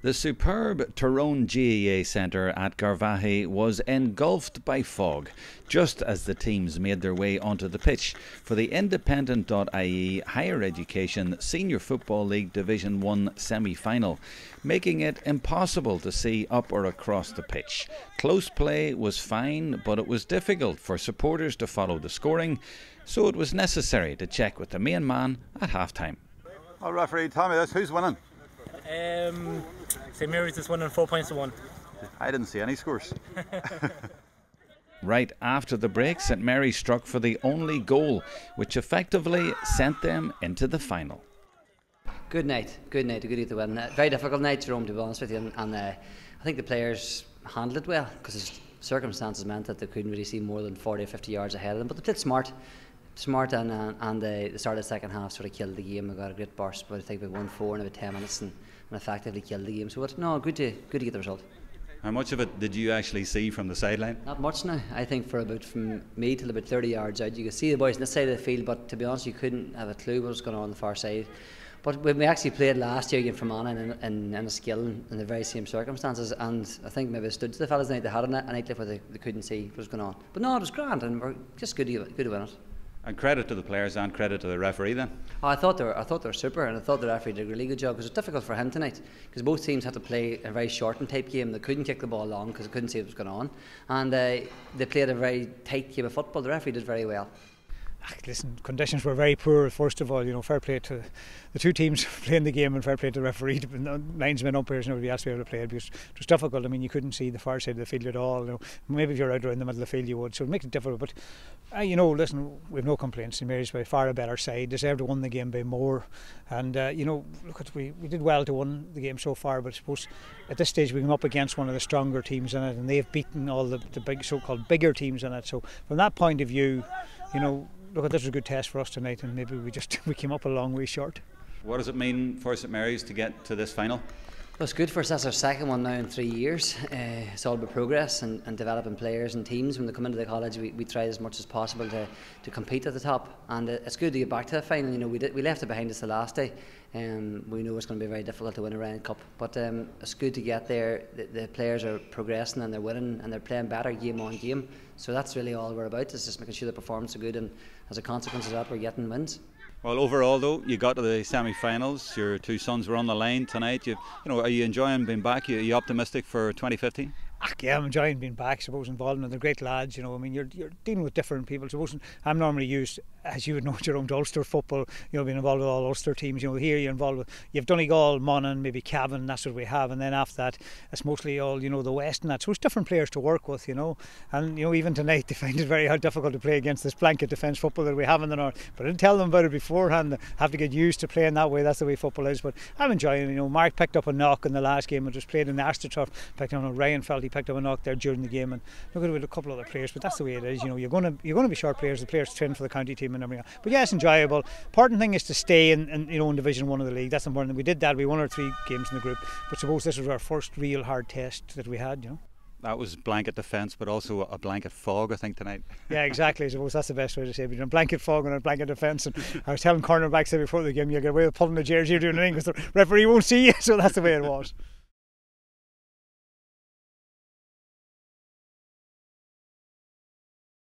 The superb Tyrone GAA Centre at Garvaghey was engulfed by fog just as the teams made their way onto the pitch for the Independent.ie Higher Education Senior Football League Division 1 semi-final, making it impossible to see up or across the pitch. Close play was fine, but it was difficult for supporters to follow the scoring, so it was necessary to check with the main man at half-time. Oh, referee, tell me this, who's winning? St Mary's is winning 4 points to 1. I didn't see any scores. Right after the break, St Mary's struck for the only goal, which effectively sent them into the final. Good night, a good night to win. Very difficult night, Jerome, to be honest with you, and I think the players handled it well because circumstances meant that they couldn't really see more than 40 or 50 yards ahead of them, but they played smart and the start of the second half sort of killed the game. We got a great burst, but I think we won 4 in about 10 minutes and effectively killed the game. So good to get the result. How much of it did you actually see from the sideline? Not much now. I think from me till about 30 yards out, you could see the boys on this side of the field, but to be honest, you couldn't have a clue what was going on the far side. But when we actually played last year against Fermanagh in a skill in the very same circumstances, and I think maybe it stood to the fellas tonight. They had a night where they couldn't see what was going on. But no, it was grand, and we're just good to win it. And credit to the players and credit to the referee then. Oh, I thought they were super, and I thought the referee did a really good job because it was difficult for him tonight because both teams had to play a very shortened type game. They couldn't kick the ball long because they couldn't see what was going on, and they played a very tight game of football. The referee did very well. Listen, conditions were very poor. First of all, fair play to the two teams playing the game, and fair play to the referee, linesmen, umpires, and everybody else to be able to play it because it was difficult. I mean, you couldn't see the far side of the field at all. Maybe if you're out in the middle of the field, you would. So it makes it difficult. But listen, we've no complaints. St Mary's by far a better side. Deserved to win the game by more. And we did well to win the game so far. But I suppose at this stage we came up against one of the stronger teams in it, and they've beaten all the big so-called bigger teams in it. So from that point of view, look, this was a good test for us tonight, and maybe we came up a long way short. What does it mean for St Mary's to get to this final? Well, it's good for us. That's our second one now in 3 years. It's all about progress and developing players and teams. When they come into the college, we try as much as possible to compete at the top, and it's good to get back to the final. We left it behind us the last day. We know it's going to be very difficult to win a Ryan Cup, but it's good to get there. The players are progressing and they're winning and they're playing better game on game. So that's really all we're about, is just making sure the performance are good, and as a consequence of that, we're getting wins. Well, overall though, you got to the semi-finals. Your two sons were on the line tonight. Are you enjoying being back? Are you optimistic for 2015? Yeah, I'm enjoying being back. I suppose involved in the great lads. I mean, you're dealing with different people. Suppose I'm normally used, as you would know, Jerome, to Ulster football. Being involved with all Ulster teams. Here you're involved with. You've Donegal, Monaghan, maybe Cavan. That's what we have, and then after that, it's mostly all the West and that. So it's different players to work with. And even tonight they find it very difficult to play against this blanket defence football that we have in the north. But I didn't tell them about it beforehand. They have to get used to playing that way. That's the way football is. But I'm enjoying it. Mark picked up a knock in the last game and just played in the AstroTurf. Picked on Ryan felt he picked up a knock there during the game, and look at it with a couple of other players. But that's the way it is. You're going to be short players. The players train for the county team and everything. But yeah, it's enjoyable. Important thing is to stay in Division 1 of the league. That's important. We did that. We won our 3 games in the group. But suppose this was our first real hard test that we had. That was blanket defence, but also a blanket fog, I think, tonight. Yeah, exactly. I suppose that's the best way to say it. Between a blanket fog and a blanket defence. And I was telling cornerbacks before the game, you get away with pulling the jersey or doing anything because the referee won't see you. So that's the way it was.